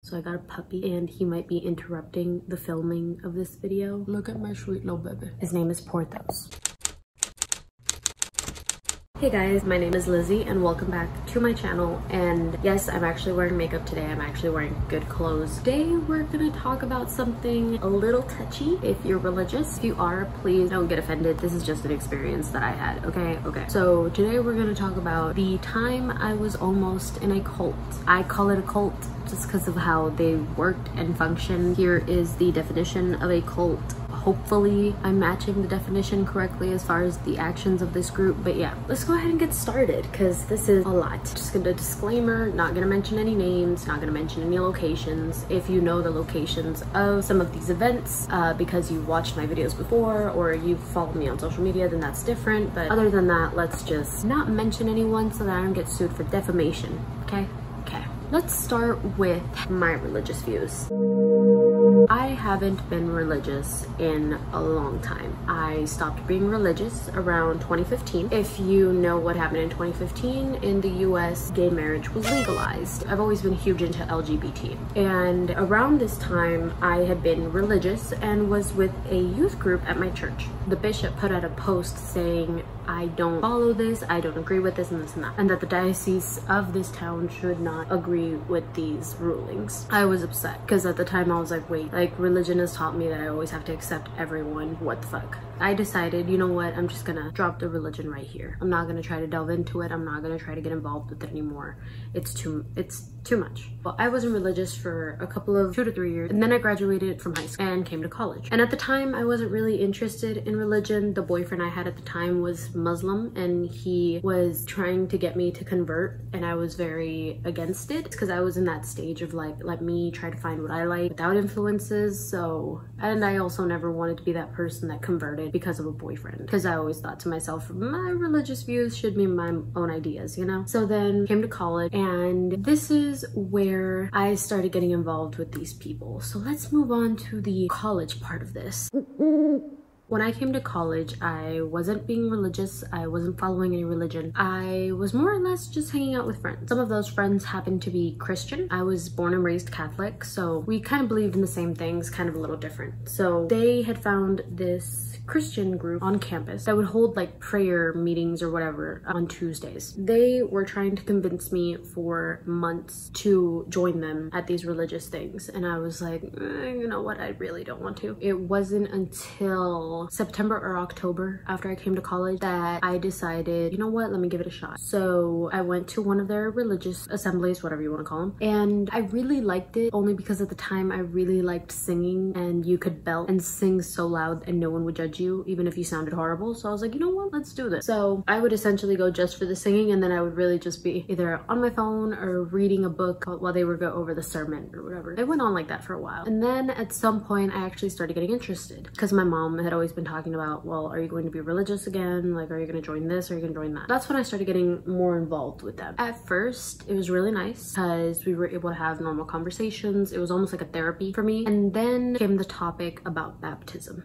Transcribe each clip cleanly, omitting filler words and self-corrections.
So I got a puppy and he might be interrupting the filming of this video. Look at my sweet little baby. His name is Porthos. Hey guys, my name is Lizzy and welcome back to my channel. And yes, I'm actually wearing makeup today. I'm actually wearing good clothes. Today we're gonna talk about something a little touchy if you're religious. If you are, please don't get offended. This is just an experience that I had, okay? So today we're gonna talk about the time I was almost in a cult. I call it a cult just because of how they worked and functioned. Here is the definition of a cult. Hopefully I'm matching the definition correctly as far as the actions of this group, but yeah, let's go ahead and get started because this is a lot. Just gonna disclaimer, not gonna mention any names, not gonna mention any locations. If you know the locations of some of these events because you watched my videos before or you followed me on social media, then that's different. But other than that, let's just not mention anyone so that I don't get sued for defamation, okay? Okay, let's start with my religious views. I haven't been religious in a long time. I stopped being religious around 2015. If you know what happened in 2015, in the US, gay marriage was legalized. I've always been huge into LGBT. And around this time, I had been religious and was with a youth group at my church. The bishop put out a post saying, I don't follow this, I don't agree with this and this and that, and that the diocese of this town should not agree with these rulings. I was upset because at the time I was like, wait, like religion has taught me that I always have to accept everyone. What the fuck? I decided, you know what, I'm just gonna drop the religion right here. I'm not gonna try to delve into it. I'm not gonna try to get involved with it anymore. It's too much. Well, I wasn't religious for a couple of 2 to 3 years, and then I graduated from high school and came to college. And at the time, I wasn't really interested in religion. The boyfriend I had at the time was Muslim, and he was trying to get me to convert, and I was very against it because I was in that stage of like, let me try to find what I like without influences. So, and I also never wanted to be that person that converted because of a boyfriend, because I always thought to myself, my religious views should be my own ideas, you know? So then came to college, and this is where I started getting involved with these people. So let's move on to the college part of this. When I came to college, I wasn't being religious. I wasn't following any religion. I was more or less just hanging out with friends. Some of those friends happened to be Christian. I was born and raised Catholic, so we kind of believed in the same things, kind of a little different. So they had found this Christian group on campus that would hold like prayer meetings or whatever on Tuesdays. They were trying to convince me for months to join them at these religious things, and I was like, you know what, I really don't want to. It wasn't until September or October after I came to college that I decided, you know what, let me give it a shot. So I went to one of their religious assemblies, whatever you want to call them, and I really liked it only because at the time I really liked singing, and you could belt and sing so loud and no one would judge you even if you sounded horrible. So I was like, you know what, let's do this. So I would essentially go just for the singing, and then I would really just be either on my phone or reading a book while they would go over the sermon or whatever. It went on like that for a while, and then at some point I actually started getting interested because my mom had always been talking about, well, are you going to be religious again? Like, are you going to join this? Or are you going to join that? That's when I started getting more involved with them. At first, it was really nice because we were able to have normal conversations. It was almost like a therapy for me. And then came the topic about baptism.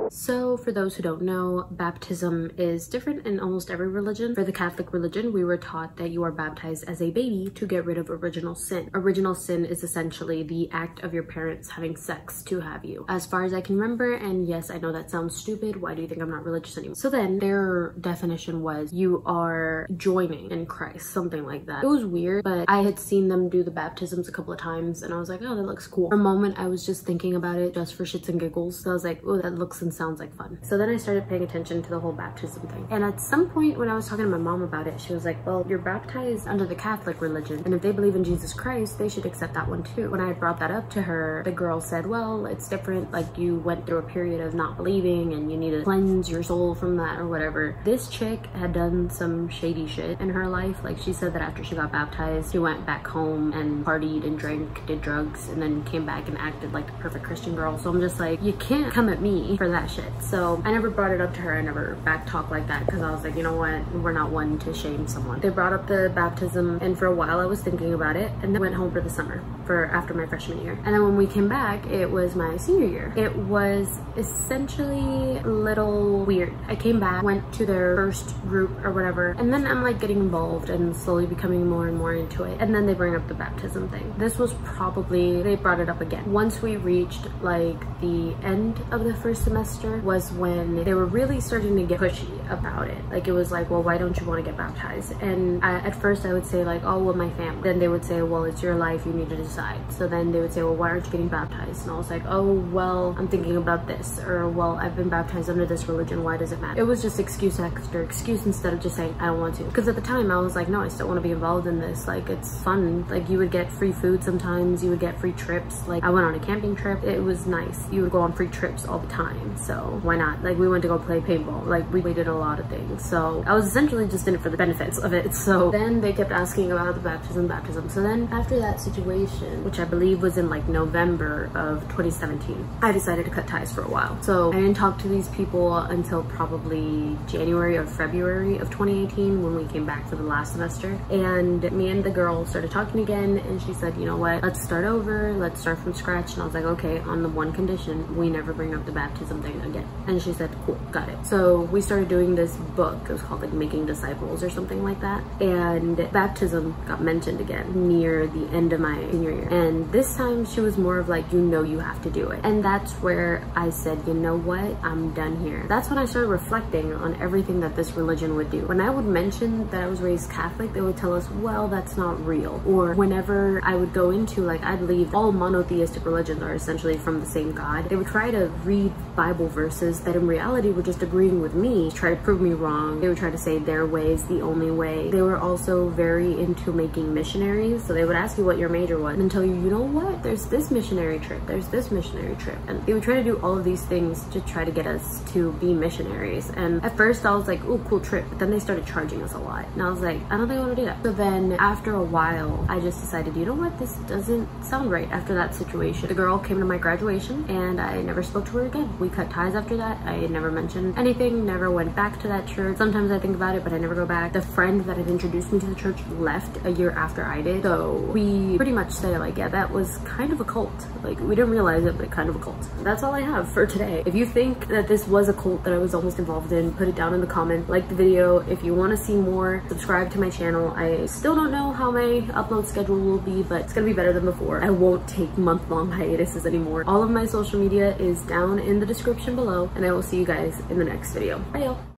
So for those who don't know, baptism is different in almost every religion. For the Catholic religion, we were taught that you are baptized as a baby to get rid of original sin. Original sin is essentially the act of your parents having sex to have you. As far as I can remember, and yes, I know that sounds stupid. Why do you think I'm not religious anymore? So then their definition was you are joining in Christ, something like that. It was weird, but I had seen them do the baptisms a couple of times and I was like, oh, that looks cool. For a moment, I was just thinking about it just for shits and giggles. So I was like, oh, that looks and sounds like fun. So then I started paying attention to the whole baptism thing. And at some point when I was talking to my mom about it, she was like, well, you're baptized under the Catholic religion, and if they believe in Jesus Christ, they should accept that one too. When I brought that up to her, the girl said, well, it's different. Like, you went through a period of not believing and you need to cleanse your soul from that or whatever. This chick had done some shady shit in her life. Like, she said that after she got baptized, she went back home and partied and drank, did drugs, and then came back and acted like the perfect Christian girl. So I'm just like, you can't come at me for that rehash it. So I never brought it up to her. I never backtalked like that because I was like, you know what, we're not one to shame someone. They brought up the baptism, and for a while I was thinking about it, and then went home for the summer for after my freshman year. And then when we came back, it was my senior year. It was essentially a little weird. I came back, went to their first group or whatever, and then I'm like getting involved and slowly becoming more and more into it. And then they bring up the baptism thing. This was probably, they brought it up again. Once we reached like the end of the first semester was when they were really starting to get pushy about it. Like it was like, well, why don't you want to get baptized? And at first I would say like, oh, well, my family. Then they would say, well, it's your life, you need to decide. So then they would say, well, why aren't you getting baptized? And I was like, oh, well, I'm thinking about this, or well, I've been baptized under this religion, why does it matter? It was just excuse after excuse instead of just saying I don't want to. Because at the time I was like, no, I still want to be involved in this. Like it's fun. Like you would get free food sometimes, you would get free trips. Like I went on a camping trip, it was nice. You would go on free trips all the time, so why not? Like we went to go play paintball, like we did a lot of things. So I was essentially just in it for the benefits of it. So then they kept asking about the baptism. So then after that situation, which I believe was in like November of 2017, I decided to cut ties for a while. So I didn't talk to these people until probably January or February of 2018 when we came back for the last semester. And me and the girl started talking again, and she said, you know what, let's start over, let's start from scratch. And I was like, okay, on the one condition, we never bring up the baptism thing again. And she said, cool, got it. So we started doing this book. It was called like Making Disciples or something like that. And baptism got mentioned again near the end of my senior year. And this time she was more of like, you know, you have to do it. And that's where I said, you know what, I'm done here. That's when I started reflecting on everything that this religion would do. When I would mention that I was raised Catholic, they would tell us, well, that's not real. Or whenever I would go into like, I believe all monotheistic religions are essentially from the same God, they would try to read Bible verses that in reality were just agreeing with me, try to prove me wrong. They would try to say their way is the only way. They were also very into making missionaries. So they would ask you what your major was and tell you, you know what, there's this missionary trip, there's this missionary trip. And they would try to do all of these things to try to get us to be missionaries. And at first I was like, oh, cool trip. But then they started charging us a lot. And I was like, I don't think I want to do that. So then after a while, I just decided, you know what, this doesn't sound right. After that situation, the girl came to my graduation and I never spoke to her again. We cut ties after that. I never mentioned anything, never went back to that church. Sometimes I think about it, but I never go back. The friend that had introduced me to the church left a year after I did. So we pretty much say like, yeah, that was kind of a cult. Like we didn't realize it, but kind of a cult. That's all I have for today. If you think that this was a cult that I was almost involved in, put it down in the comment, like the video. If you want to see more, subscribe to my channel. I still don't know how my upload schedule will be, but it's gonna be better than before. I won't take month-long hiatuses anymore. All of my social media is down in the description below, and I will see you guys in the next video. Bye y'all.